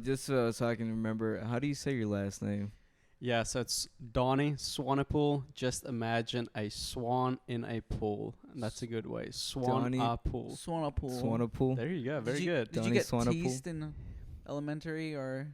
Just so I can remember, how do you say your last name? Yeah, so it's Danie Swanepoel. Just imagine a swan in a pool. And that's a good way. Swan Donnie a pool. Swanepoel. Swanepoel. There you go. Did Very you good. did you Danie get Swanepoel. teased in elementary or?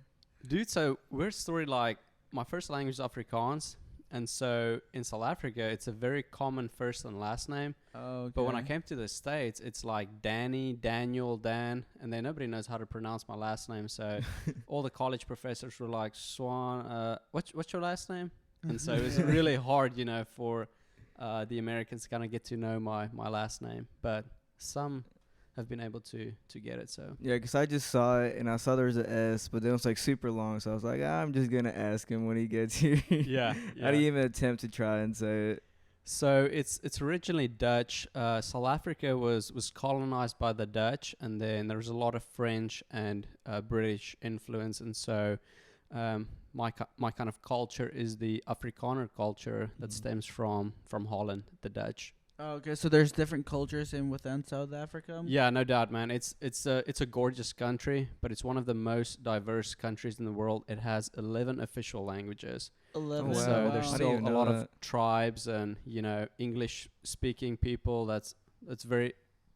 Dude, so weird story, like my first language is Afrikaans. And so in South Africa, it's a very common first and last name. Oh, okay. But when I came to the States, it's like Danny, Daniel, Dan, and then nobody knows how to pronounce my last name. So all the college professors were like, Swan, what's your last name? And so it was really hard, for the Americans to kind of get to know my last name. But some have been able to get it. So Yeah, 'cause I just saw it and I saw there was an S, but then it was like super long, so I was like, I'm just gonna ask him when he gets here. yeah. I didn't even attempt to try and say it. So it's originally Dutch. South Africa was colonized by the Dutch, and then there was a lot of French and British influence, and so my kind of culture is the Afrikaner culture that stems from Holland, the Dutch. Oh, okay, so there's different cultures in within South Africa. Yeah, no doubt, man. It's a gorgeous country, but it's one of the most diverse countries in the world. It has 11 official languages. 11. Oh, So wow. there's I didn't still even a know lot of that. tribes and English speaking people that's very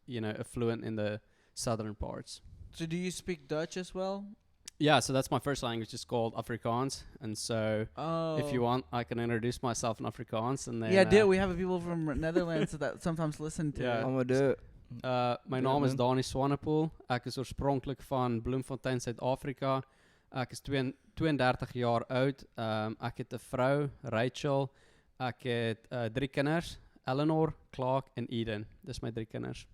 affluent in the southern parts. So do you speak Dutch as well? Yeah, so that's my first language. It's called Afrikaans, and so Oh. if you want, I can introduce myself in Afrikaans, and then Yeah, did we have people from Netherlands that sometimes listen to Yeah. it. I'm gonna do it. My Ja, naam is man. Danie Swanepoel. Ek is oorspronklik van Bloemfontein, Suid-Afrika. Ek is 32 jaar oud. Ek het 'n vrou, Rachel. Ek het 3 kinders, Eleanor, Clark en Eden. Dis my 3 kinders.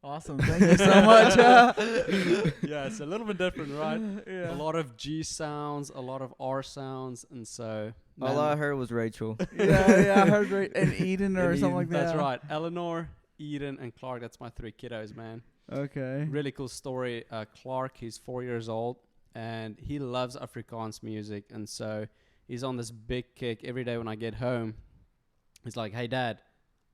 Awesome. Thank you so much. Yeah, it's a little bit different, right? Yeah. A lot of G sounds, a lot of R sounds, and so All I heard was Rachel. yeah, I heard right. And Eden or And something like Eden, that. that's right. Eleanor, Eden, and Clark. That's my 3 kiddos, man. Okay. Really cool story. Clark, he's 4 years old, and he loves Afrikaans music, and so he's on this big kick every day when I get home. He's like, "Hey, Dad,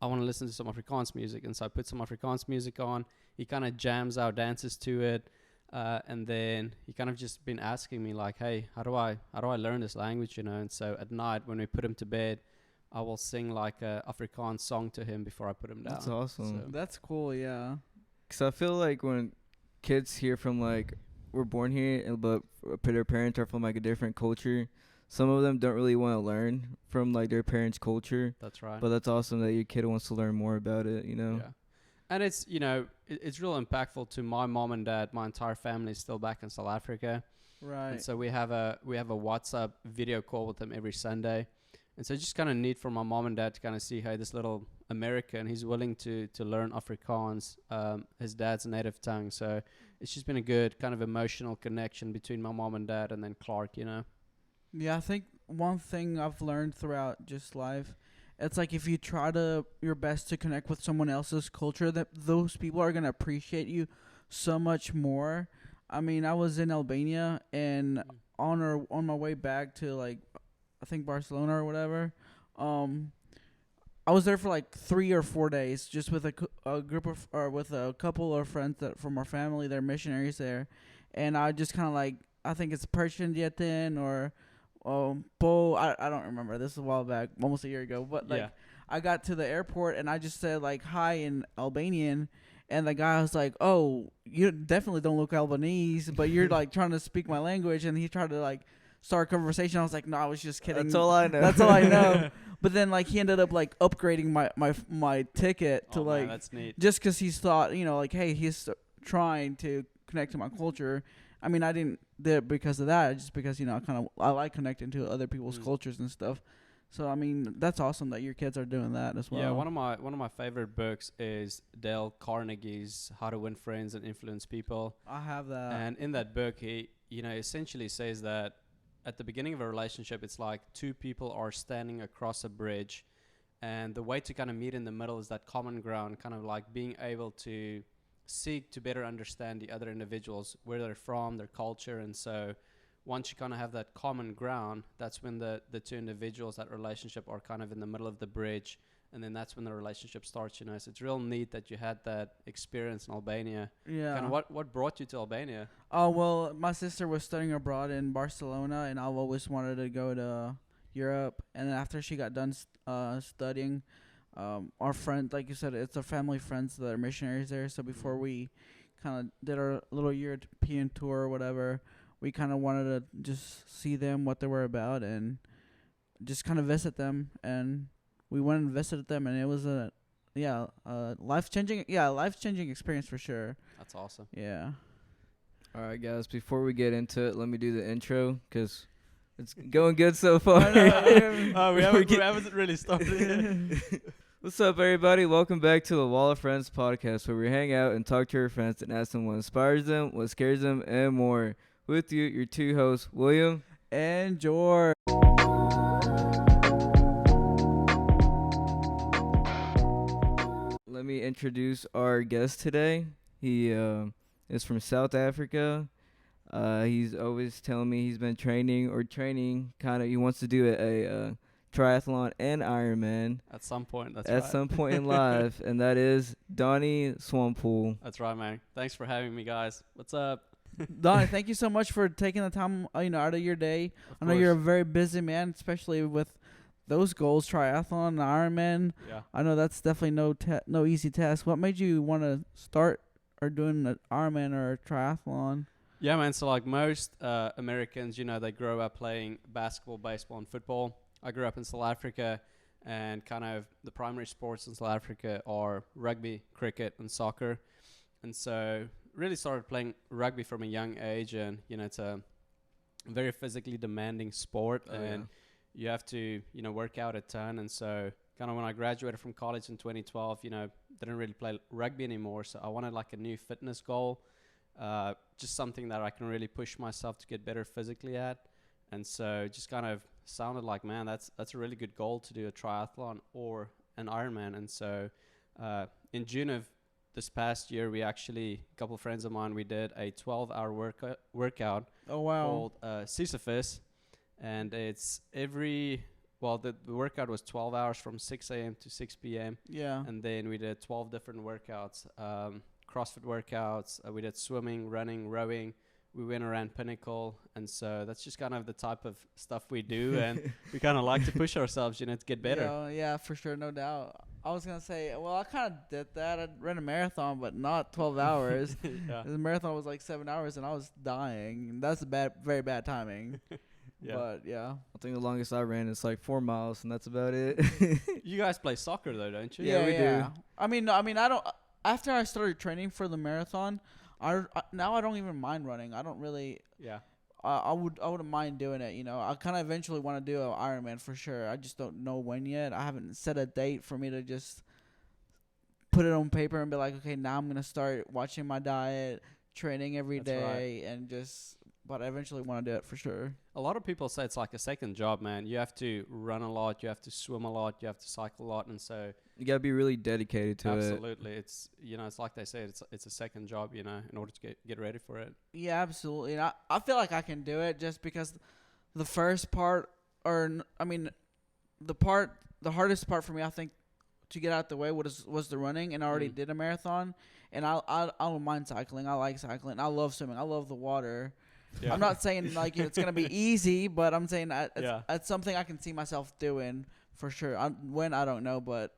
I want to listen to some Afrikaans music," and so I put some Afrikaans music on. He kind of jams out, dances to it, and then he kind of just been asking me like, "Hey, how do I learn this language?" And so at night when we put him to bed, I will sing like a Afrikaans song to him before I put him down. That's awesome. So- That's cool. Yeah. 'Cause I feel like when kids here from like we're born here, but their parents are from like a different culture, some of them don't really want to learn from like their parents' culture. That's right. But that's awesome that your kid wants to learn more about it. Yeah. And it's, it's real impactful to my mom and dad. My entire family is still back in South Africa. Right. And so we have a WhatsApp video call with them every Sunday. And so it's just kind of neat for my mom and dad to kind of see, hey, this little American, he's willing to learn Afrikaans, his dad's native tongue. So it's just been a good kind of emotional connection between my mom and dad and then Clark, Yeah, I think one thing I've learned throughout just life, it's like if you try your best to connect with someone else's culture, that those people are gonna appreciate you so much more. I mean, I was in Albania and on my way back to like, I think Barcelona or whatever. I was there for like 3 or 4 days, just with a group of or with a couple of friends that from our family. They're missionaries there, and I just kind of like, I think it's Persian or Bo. I don't remember. This is a while back, almost a year ago. But like, Yeah. I got to the airport and I just said like hi in Albanian, and the guy was like, "Oh, you definitely don't look Albanese, but you're like trying to speak my language." And he tried to like start a conversation. I was like, "No, I was just kidding. That's all I know. That's all I know." But then like he ended up like upgrading my ticket to Oh, man, like that's neat. just because he's thought, like, hey, he's trying to connect to my culture. I mean, I didn't do it because of that, just because I like connecting to other people's cultures and stuff. So I mean, that's awesome that your kids are doing that as well. Yeah, one of my favorite books is Dale Carnegie's How to Win Friends and Influence People. I have that. And in that book, he essentially says that at the beginning of a relationship, it's like 2 people are standing across a bridge, and the way to kind of meet in the middle is that common ground, kind of like being able to seek to better understand the other individuals, where they're from, their culture. And so once you kind of have that common ground, that's when the 2 individuals, that relationship, are kind of in the middle of the bridge, and then that's when the relationship starts. So it's real neat that you had that experience in Albania. Yeah. Kind of what brought you to Albania? Oh, well, my sister was studying abroad in Barcelona, and I've always wanted to go to Europe. And then after she got done studying, our friend, like you said, it's our family friends that are missionaries there. So before we kind of did our little European tour or whatever, we kind of wanted to just see them, what they were about, and just kind of visit them. And we went and visited them, and it was a life-changing experience for sure. That's awesome. Yeah. All right, guys. Before we get into it, let me do the intro because it's going good so far. We haven't really started yet. What's up, everybody? Welcome back to the Wall of Friends podcast, where we hang out and talk to our friends and ask them what inspires them, what scares them, and more. With you, your two hosts, William And George. Let me introduce our guest today. He is from South Africa. He's always telling me he's been training. He wants to do a triathlon and Ironman At some point, at some point in life, and that is Danie Swanepoel. That's right, man. Thanks for having me, guys. What's up? Donnie, thank you so much for taking the time, out of your day. I know you're a very busy man, especially with those goals, triathlon and Ironman. Yeah. I know that's definitely no easy task. What made you want to start or doing an Ironman or a triathlon? Yeah, man. So like most Americans, they grow up playing basketball, baseball, and football. I grew up in South Africa, and kind of the primary sports in South Africa are rugby, cricket, and soccer. And so really started playing rugby from a young age, and it's a very physically demanding sport, and you have to work out a ton. And so kind of when I graduated from college in 2012, didn't really play rugby anymore, so I wanted like a new fitness goal, just something that I can really push myself to get better physically at. And so just kind of sounded like, man, that's a really good goal to do a triathlon or an Ironman. And so in June of this past year, we actually, a couple of friends of mine, we did a 12-hour workout called Sisyphus. And it's the workout was 12 hours from 6 a.m. to 6 p.m. Yeah. And then we did 12 different workouts, CrossFit workouts. We did swimming, running, rowing. We went around Pinnacle. And so that's just kind of the type of stuff we do. And we kind of like to push ourselves, to get better. Yeah, for sure, no doubt. I was going to say, well, I kind of did that. I ran a marathon, but not 12 hours. Yeah. The marathon was like 7 hours, and I was dying. And that's very bad timing. Yeah. But, yeah. I think the longest I ran is like 4 miles, and that's about it. You guys play soccer, though, don't you? Yeah, we do. I mean, I don't. After I started training for the marathon, now I don't even mind running. I don't really. Yeah. I wouldn't mind doing it. I kind of eventually want to do an Ironman for sure. I just don't know when yet. I haven't set a date for me to just put it on paper and be like, okay, now I'm gonna start watching my diet, training every day, and just. But I eventually want to do it for sure. A lot of people say it's like a second job, man. You have to run a lot, you have to swim a lot, you have to cycle a lot, and so You gotta be really dedicated to it. absolutely, it's it's like they say, it's a second job, in order to get ready for it. Yeah, absolutely. And I feel like I can do it just because the first part, the hardest part for me, I think, to get out the way was the running, and I already did a marathon, and I don't mind cycling. I like cycling. I love swimming. I love the water. Yeah. I'm not saying like it's gonna be easy, but I'm saying it's something I can see myself doing for sure. When I don't know, but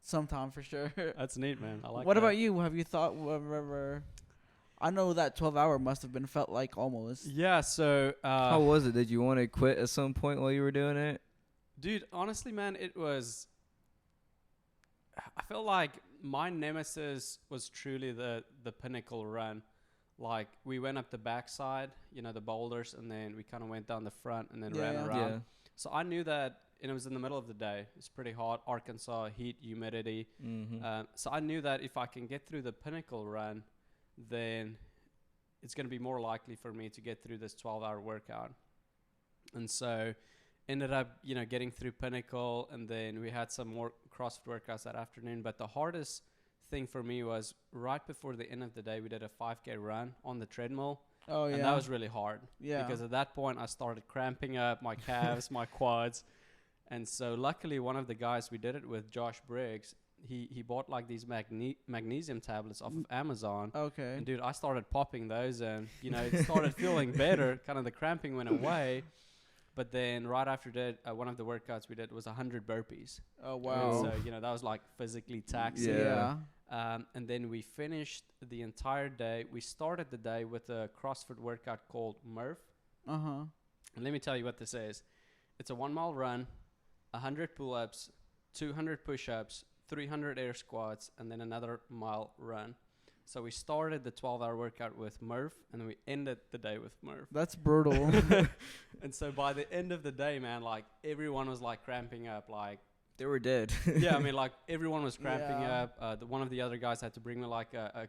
sometime for sure. That's neat, man. I like. What about you? Have you thought whatever? I know that 12-hour must have been felt like almost. Yeah. So how was it? Did you want to quit at some point while you were doing it? Dude, honestly, man, it was. I felt like my nemesis was truly the Pinnacle run. Like, we went up the backside, the boulders, and then we kind of went down the front and then ran around. Yeah. So I knew that, and it was in the middle of the day. It's pretty hot, Arkansas, heat, humidity. Mm-hmm. So I knew that if I can get through the Pinnacle run, then it's going to be more likely for me to get through this 12-hour workout. And so ended up, getting through Pinnacle, and then we had some more CrossFit workouts that afternoon. But the hardest thing for me was right before the end of the day, we did a 5K run on the treadmill. Oh, yeah. And that was really hard. Yeah. Because at that point, I started cramping up my calves, my quads. And so luckily one of the guys we did it with, Josh Briggs, he bought like these magnesium tablets off of Amazon. Okay. And dude, I started popping those, and it started feeling better. Kind of the cramping went away. But then right after that, one of the workouts we did was 100 burpees. Oh And wow. so that was like physically taxing. Yeah. And then we finished the entire day. We started the day with a CrossFit workout called Murph. Uh huh. And let me tell you what this is. It's a 1 mile run, 100 pull-ups, 200 push-ups, 300 air squats, and then another mile run. So we started the 12-hour workout with Murph, and we ended the day with Murph. That's brutal. And so by the end of the day, man, like everyone was like cramping up. Like, They were dead. yeah, I mean, like everyone was cramping Yeah. up. One of the other guys had to bring me like a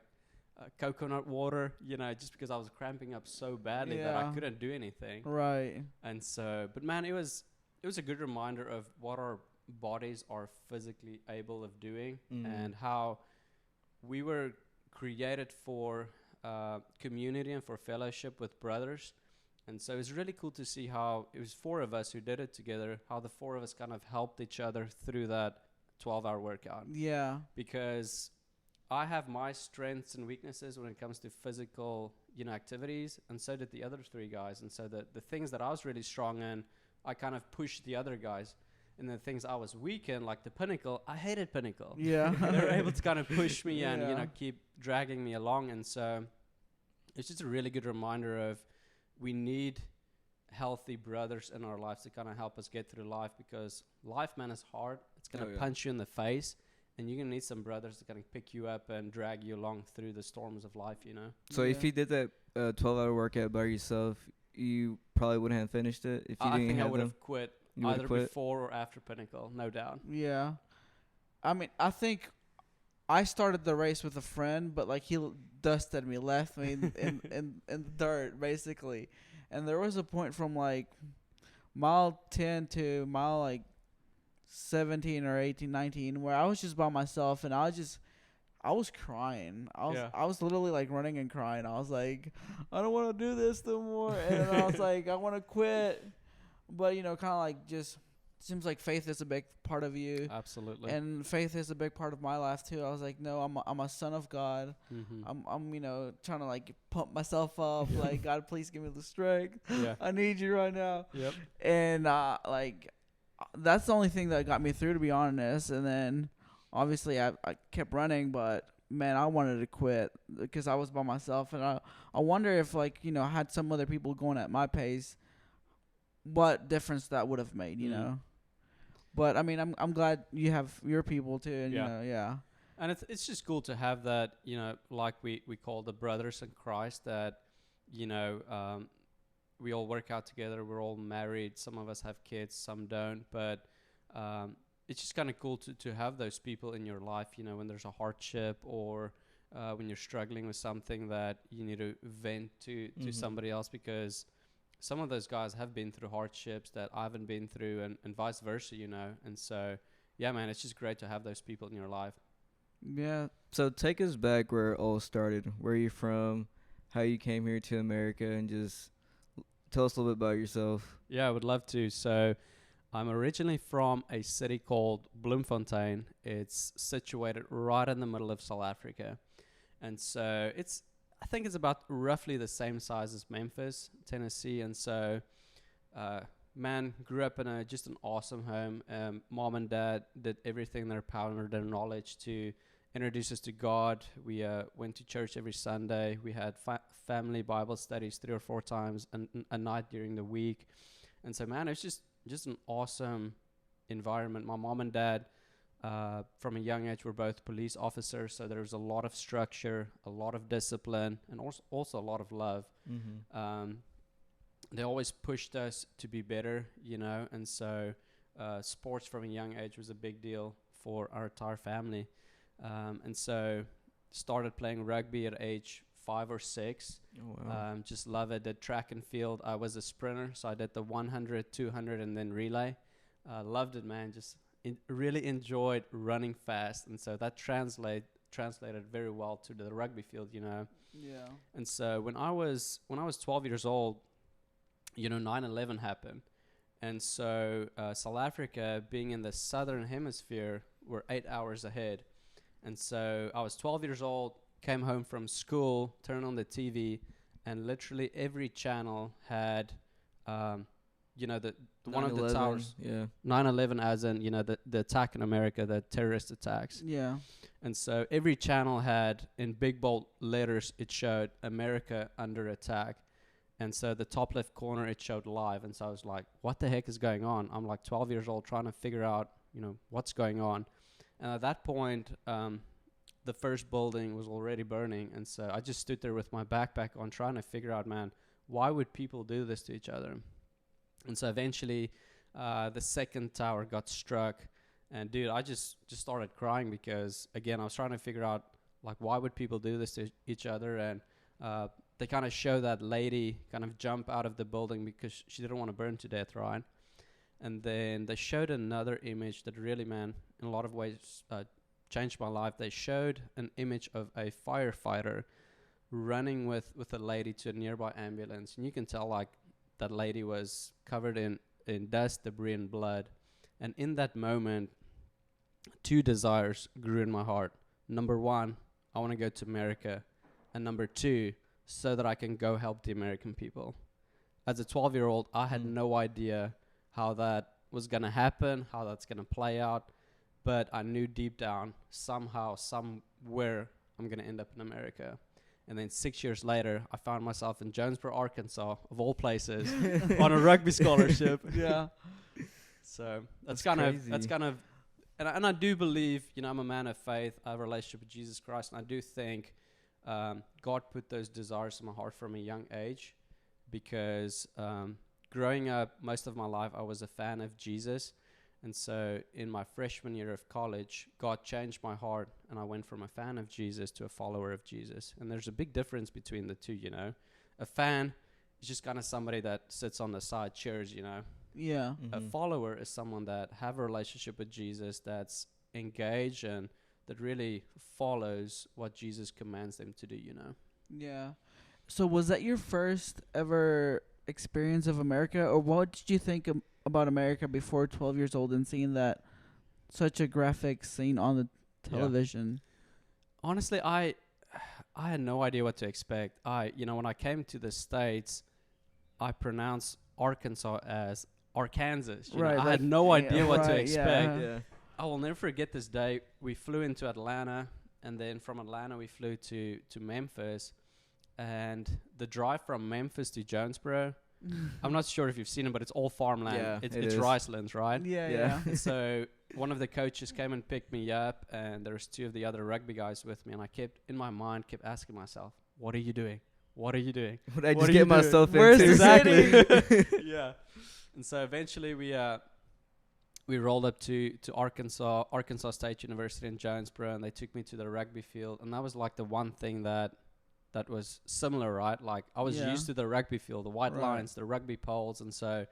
coconut water, just because I was cramping up so badly that I Yeah. couldn't do anything. Right. And so, but man, it was a good reminder of what our bodies are physically able of doing, and how we were created for community and for fellowship with brothers. And so it's really cool to see how it was 4 of us who did it together, how the 4 of us kind of helped each other through that 12-hour workout. Yeah. Because I have my strengths and weaknesses when it comes to physical, activities, and so did the other 3 guys. And so the things that I was really strong in, I kind of pushed the other guys. And the things I was weak in, like the pinnacle, I hated pinnacle. Yeah. They were able to kind of push me and, Yeah. keep dragging me along. And so it's just a really good reminder of we need healthy brothers in our lives to kind of help us get through life, because life, man, is hard. It's going to punch you in the face, and you're going to need some brothers to kind of pick you up and drag you along through the storms of life, So if you did that 12-hour workout by yourself, you probably wouldn't have finished it if you I didn't think I have would them. have quit You would've either quit? before or after Pinnacle, no doubt. Yeah. I mean, I think I started the race with a friend, but like he dusted me, left me in the dirt basically. And there was a point from like mile 10 to mile like 17 or 18, 19 where I was just by myself, and I was crying. I was literally like running and crying. I was like, I don't want to do this no more. And I was like, I want to quit. But kind of like just seems like faith is a big part of you. Absolutely. And faith is a big part of my life too. I was like, no, I'm a son of God. Mm-hmm. I'm trying to like pump myself up. Like, God, please give me the strength. Yeah. I need you right now. Yep. And that's the only thing that got me through, to be honest. And then obviously I kept running, but man, I wanted to quit because I was by myself. And I wonder if I had some other people going at my pace, what difference that would have made, But I mean, I'm glad you have your people too, and yeah. And it's just cool to have that, like we call the brothers in Christ, that we all work out together. We're all married. Some of us have kids, some don't. But it's just kind of cool to have those people in your life, when there's a hardship or when you're struggling with something that you need to vent to somebody else, because some of those guys have been through hardships that I haven't been through, and vice versa, And so, yeah, man, it's just great to have those people in your life. Yeah. So take us back where it all started. Where you're from, how you came here to America, and just tell us a little bit about yourself. Yeah, I would love to. So I'm originally from a city called Bloemfontein. It's situated right in the middle of South Africa. And so I think it's about roughly the same size as Memphis, Tennessee. And so, man, grew up in just an awesome home. Mom and dad did everything in their power and their knowledge to introduce us to God. We went to church every Sunday. We had family Bible studies 3 or 4 times a night during the week. And so, man, it's just an awesome environment. My mom and dad, from a young age, were both police officers, so there was a lot of structure, a lot of discipline, and also a lot of love. Mm-hmm. They always pushed us to be better, and so sports from a young age was a big deal for our entire family. And so started playing rugby at age 5 or 6. Oh, wow. Just love it. Did track and field. I was a sprinter, so I did the 100, 200, and then relay. Loved it, man. Just really enjoyed running fast, and so that translated very well to the rugby field, Yeah. And so when I was 12 years old, 9/11 happened, And so South Africa, being in the southern hemisphere, were 8 hours ahead. And so I was 12 years old, came home from school, turned on the TV, and literally every channel had, the one of the 9/11, towers, Yeah. 9/11, as in, the attack in America, the terrorist attacks. Yeah. And so every channel had, in big bold letters, it showed America under attack. And so the top left corner, it showed live. And so I was like, what the heck is going on? I'm like 12 years old trying to figure out, what's going on. And at that point, the first building was already burning. And so I just stood there with my backpack on trying to figure out, man, why would people do this to each other? And so eventually the second tower got struck. And dude, I just started crying because, again, I was trying to figure out, like, why would people do this to each other? And they kind of show that lady kind of jump out of the building because she didn't want to burn to death, right? And then they showed another image that really, man, in a lot of ways changed my life. They showed an image of a firefighter running with a lady to a nearby ambulance. And you can tell, like, that lady was covered in dust, debris, and blood. And in that moment, two desires grew in my heart. Number one, I want to go to America. And number two, so that I can go help the American people. As a 12-year-old, I had no idea how that was going to happen, how that's going to play out. But I knew deep down, somehow, somewhere, I'm going to end up in America. And then 6 years later, I found myself in Jonesboro, Arkansas, of all places, on a rugby scholarship. Yeah. So that's crazy. and I do believe, I'm a man of faith. I have a relationship with Jesus Christ. And I do think God put those desires in my heart from a young age, because growing up, most of my life, I was a fan of Jesus. And so in my freshman year of college, God changed my heart, and I went from a fan of Jesus to a follower of Jesus. And there's a big difference between the two, A fan is just kind of somebody that sits on the side, cheers, Yeah. Mm-hmm. A follower is someone that have a relationship with Jesus, that's engaged and that really follows what Jesus commands them to do, Yeah. So was that your first ever experience of America, or what did you think about America before 12 years old and seeing that such a graphic scene on the television? Honestly, I had no idea what to expect. When I came to the States, I pronounced Arkansas as Arkansas. Right, I like, had no idea what to right, expect. yeah. Yeah. I will never forget this day. We flew into Atlanta, and then from Atlanta we flew to Memphis. And the drive from Memphis to Jonesboro, I'm not sure if you've seen it, but it's all farmland. Yeah, it's it is. ricelands, right? Yeah, Yeah. yeah. So one of the coaches came and picked me up, and there was two of the other rugby guys with me, and I kept asking myself, what are you doing? What are you doing? What I What just are get you doing? myself Where's into? the Exactly. Yeah. And so eventually we rolled up to Arkansas State University in Jonesboro, and they took me to the rugby field, and that was like the one thing that was similar, right? Like I was Yeah. used to the rugby field, the white Right. lines, the rugby poles, and so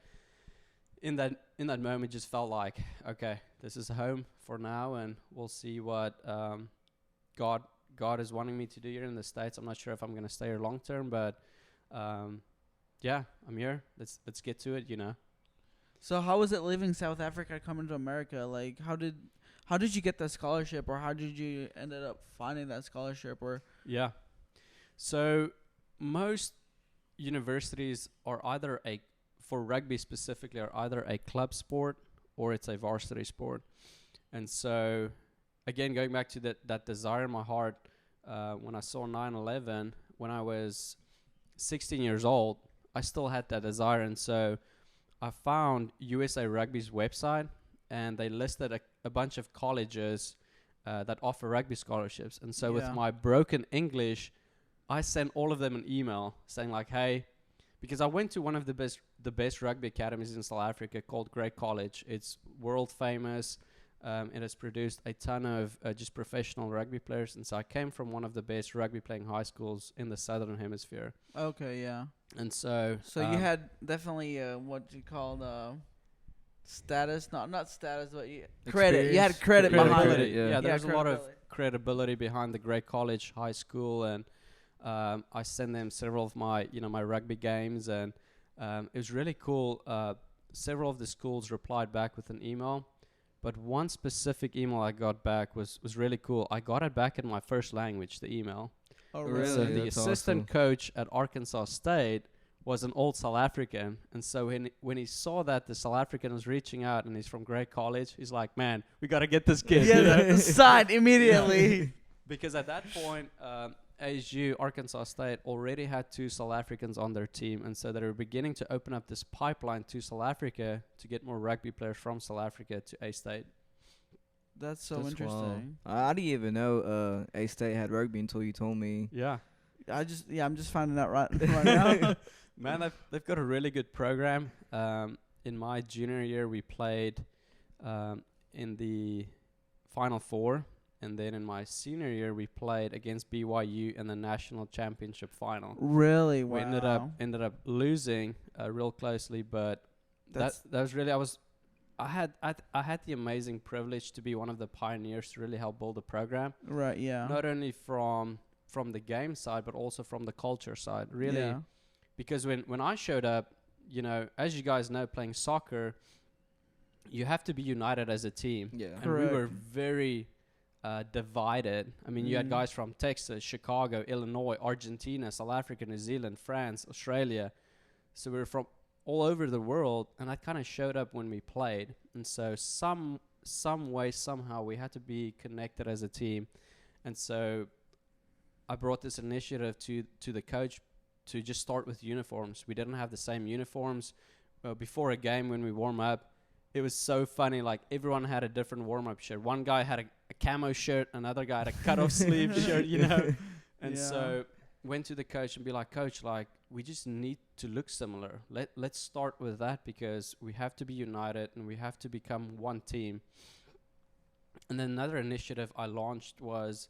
in that moment, just felt like, okay, this is home for now, and we'll see what God is wanting me to do here in the States. I'm not sure if I'm gonna stay here long term, but yeah, I'm here. Let's get to it, So how was it leaving South Africa coming to America? Like how did you get that scholarship, or how did you ended up finding that scholarship, or Yeah. So most universities are either for rugby specifically, are either a club sport or it's a varsity sport. And so, again, going back to that desire in my heart, when I saw 9/11, when I was 16 years old, I still had that desire. And so I found USA Rugby's website, and they listed a bunch of colleges that offer rugby scholarships. And so with Yeah. my broken English, I sent all of them an email saying like, hey, because I went to one of the best rugby academies in South Africa called Great College. It's world famous. It has produced a ton of just professional rugby players. And so I came from one of the best rugby playing high schools in the Southern Hemisphere. okay, yeah. And so... So you had definitely what you called status, not status, but credit. You had Experience. credit behind Credibility, it. yeah. Yeah, there's a lot of credibility. credibility behind the Great College High School, and I sent them several of my my rugby games, and it was really cool. several of the schools replied back with an email, but one specific email I got back was really cool. I got it back in my first language, the email. Oh, Really? So the That's assistant awesome. coach at Arkansas State was an old South African, and so when he saw that the South African was reaching out and he's from great college, he's like, "Man, we got to get this kid." you know? Yeah, signed immediately. Because at that point, ASU, Arkansas State, already had 2 South Africans on their team, and so they were beginning to open up this pipeline to South Africa to get more rugby players from South Africa to A-State. That's so That's wild. interesting. I didn't even know A-State had rugby until you told me. Yeah. I'm just finding out right now. Man, they've got a really good program. In my junior year, we played in the Final Four. And then in my senior year, we played against BYU in the national championship final. Really? Wow. We ended up losing real closely, but that was really I had the amazing privilege to be one of the pioneers to really help build the program. right. Yeah. Not only from the game side, but also from the culture side. Really, Yeah. because when I showed up, you know, as you guys know, playing soccer, you have to be united as a team. Yeah. And we were Correct. very divided. I mean, you had Mm. guys from Texas, Chicago, Illinois, Argentina, South Africa, New Zealand, France, Australia. So we were from all over the world, and that kind of showed up when we played. And so some way, somehow, we had to be connected as a team. And so I brought this initiative to the coach to just start with uniforms. We didn't have the same uniforms. Before a game, when we warm up, it was so funny. Like, everyone had a different warm-up shirt. One guy had a camo shirt, another guy had a cut-off sleeve shirt, you know. And Yeah. so went to the coach and be like, "Coach, like, we just need to look similar. Let's start with that, because we have to be united and we have to become one team." And then another initiative I launched was,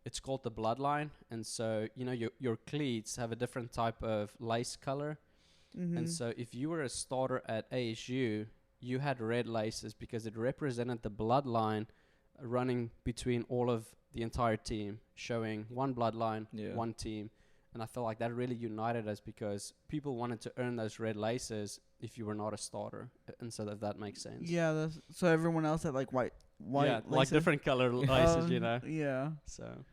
it's called the Bloodline. And so, you know, your cleats have a different type of lace color. Mm-hmm. And so if you were a starter at ASU, you had red laces because it represented the bloodline running between all of the entire team, showing one bloodline, Yeah. one team. And I felt like that really united us, because people wanted to earn those red laces if you were not a starter. And so that makes sense. Yeah. So everyone else had like white. Yeah, like laces? different color laces, you know. Yeah. So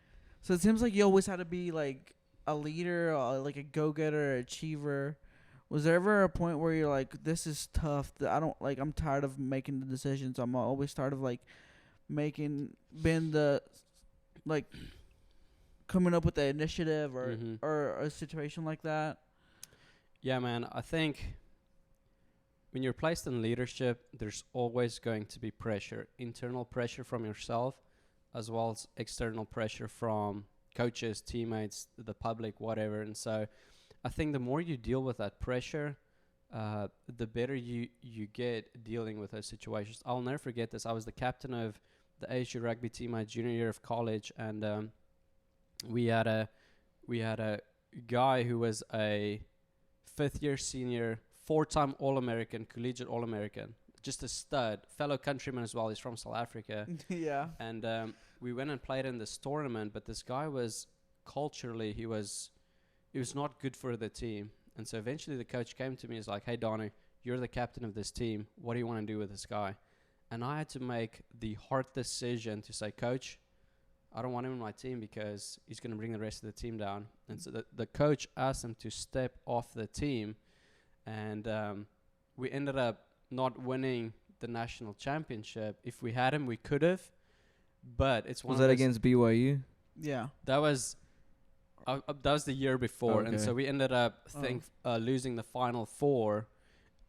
So it seems like you always had to be like a leader, or like a go-getter, achiever. Was there ever a point where you're like, "This is tough. I'm tired of making the decisions. I'm always tired of like being the like coming up with the initiative or a situation like that." yeah, man, I think when you're placed in leadership, there's always going to be pressure, internal pressure from yourself, as well as external pressure from coaches, teammates, the public, whatever. And so I think the more you deal with that pressure, the better you get dealing with those situations. I'll never forget this. I was the captain of the ASU rugby team my junior year of college, and we had a guy who was a 5th-year senior, 4-time All-American, collegiate All-American, just a stud, fellow countryman as well. He's from South Africa. Yeah. And we went and played in this tournament, but this guy was culturally, he was not good for the team. And so eventually the coach came to me and was like, "Hey, Danie, you're the captain of this team. What do you want to do with this guy?" And I had to make the hard decision to say, "Coach, I don't want him on my team because he's going to bring the rest of the team down." And so the coach asked him to step off the team. And we ended up not winning the national championship. If we had him, we could have. But it's one Was of that those against BYU? Yeah. that was the year before, and Okay. so we ended up losing the Final Four.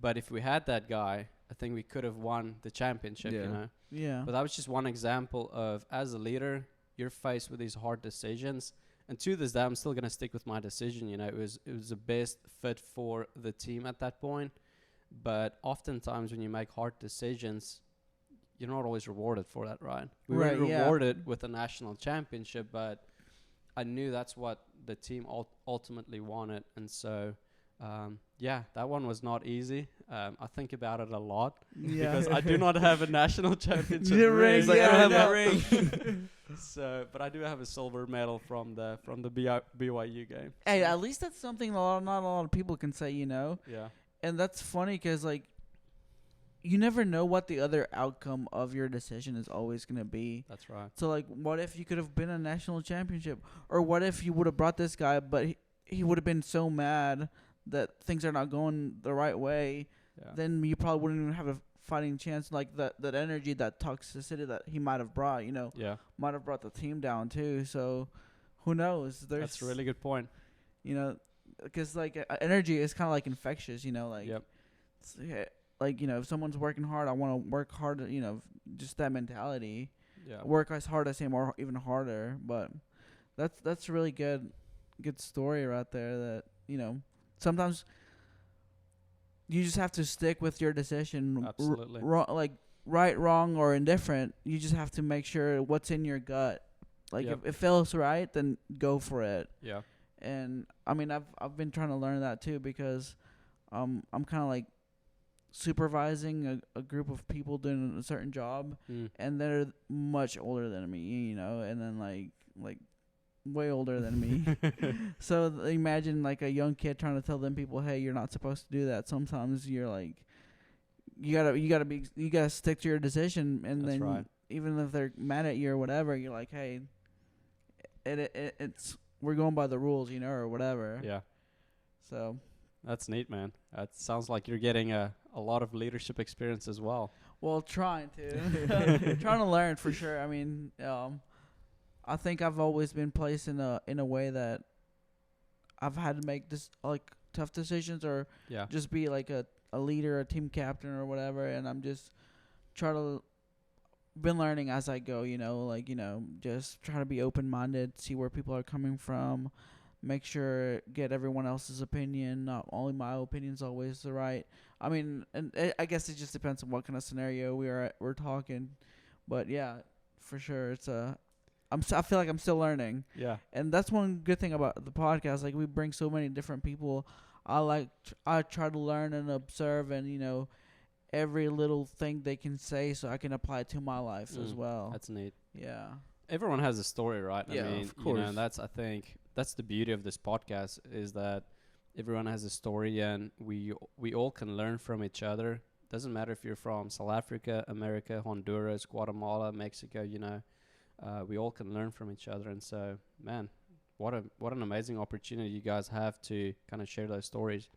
But if we had that guy, I think we could have won the championship. Yeah. You know. Yeah. But that was just one example of, as a leader, you're faced with these hard decisions. And to this day, I'm still gonna stick with my decision. You know, it was the best fit for the team at that point. But oftentimes, when you make hard decisions, you're not always rewarded for that, right? We Right, were yeah. rewarded with a national championship, but I knew that's what the team ultimately wanted. And so, yeah, that one was not easy. I think about it a lot Yeah. because I do not have a national championship The ring. ring, It's like, I don't have yeah. my ring. So, but I do have a silver medal from the BYU game. Hey, at least that's something not a lot of people can say. You know, Yeah. And that's funny because like you never know what the other outcome of your decision is always gonna be. That's right. So like, what if you could have been a national championship, or what if you would have brought this guy, but he would have been so mad that things are not going the right way, Yeah. then you probably wouldn't even have a fighting chance. Like that energy, that toxicity that he might have brought, Yeah. might have brought the team down too. So who knows? That's a really good point. Because like energy is kind of like infectious. Like Yep. yeah, like if someone's working hard, I want to work hard. Just that mentality. Yeah. Work as hard as him or even harder. But that's a really good story right there. That sometimes you just have to stick with your decision. Absolutely. Like right, wrong, or indifferent. You just have to make sure what's in your gut. Like Yep. if it feels right, then go for it. Yeah. And I mean, I've been trying to learn that too, because I'm kind of like supervising a group of people doing a certain job, and they're much older than me, and then like way older than me. So imagine like a young kid trying to tell them people, hey, you're not supposed to do that. Sometimes you're like, you gotta stick to your decision, and That's then right. even if they're mad at you or whatever, you're like, hey, it's we're going by the rules, or whatever. Yeah. So That's neat, man. That sounds like you're getting a lot of leadership experience as well. well, trying to trying to learn for sure. I mean, I think I've always been placed in a way that I've had to make this like tough decisions, or Yeah. just be like a leader, a team captain or whatever, and I'm just trying to been learning as I go, just try to be open-minded, see where people are coming from, make sure get everyone else's opinion, not only my opinion's always the right. I mean, and I guess it just depends on what kind of scenario we're talking, but yeah, for sure I feel like I'm still learning. Yeah. And that's one good thing about the podcast. Like, we bring so many different people. I try to learn and observe, and every little thing they can say, so I can apply it to my life as well. That's neat. Yeah. Everyone has a story, right? Yeah, I mean, of course. and I think that's the beauty of this podcast, is that everyone has a story, and we all can learn from each other. Doesn't matter if you're from South Africa, America, Honduras, Guatemala, Mexico. We all can learn from each other, and so, man, what an amazing opportunity you guys have to kind of share those stories.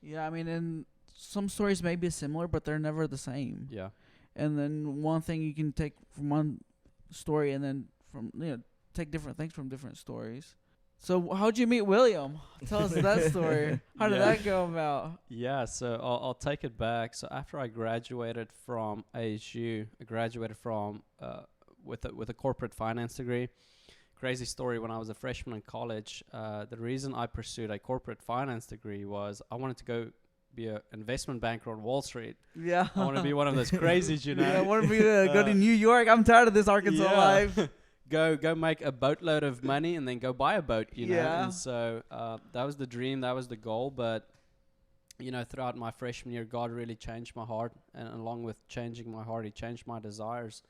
Yeah, I mean, and some stories may be similar, but they're never the same. Yeah. And then one thing you can take from one story, and then take different things from different stories. So how'd you meet William? Tell us that story. How did that go about? Yeah, so I'll take it back. So after I graduated from ASU, I graduated from with a corporate finance degree. Crazy story. When I was a freshman in college, the reason I pursued a corporate finance degree was I wanted to go be an investment banker on Wall Street. Yeah. I want to be one of those crazies, Yeah, I want to be go to New York. I'm tired of this Arkansas life. Go make a boatload of money and then go buy a boat, you know. Yeah. And so that was the dream, that was the goal. But throughout my freshman year, God really changed my heart, and along with changing my heart, He changed my desires.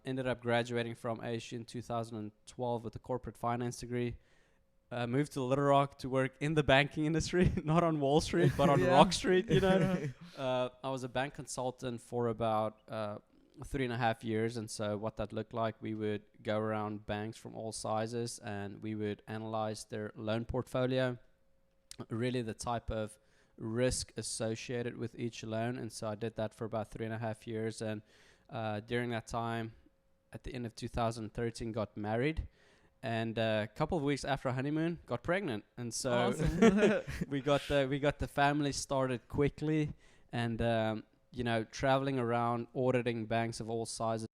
Ended up graduating from ASU in 2012 with a corporate finance degree. Moved to Little Rock to work in the banking industry, not on Wall Street, but on Rock Street, I was a bank consultant for about 3.5 years. And so what that looked like, we would go around banks from all sizes, and we would analyze their loan portfolio, really the type of risk associated with each loan. And so I did that for about 3.5 years. And during that time, at the end of 2013, got married. And a couple of weeks after our honeymoon, got pregnant, and so Awesome. we got the family started quickly, and traveling around auditing banks of all sizes.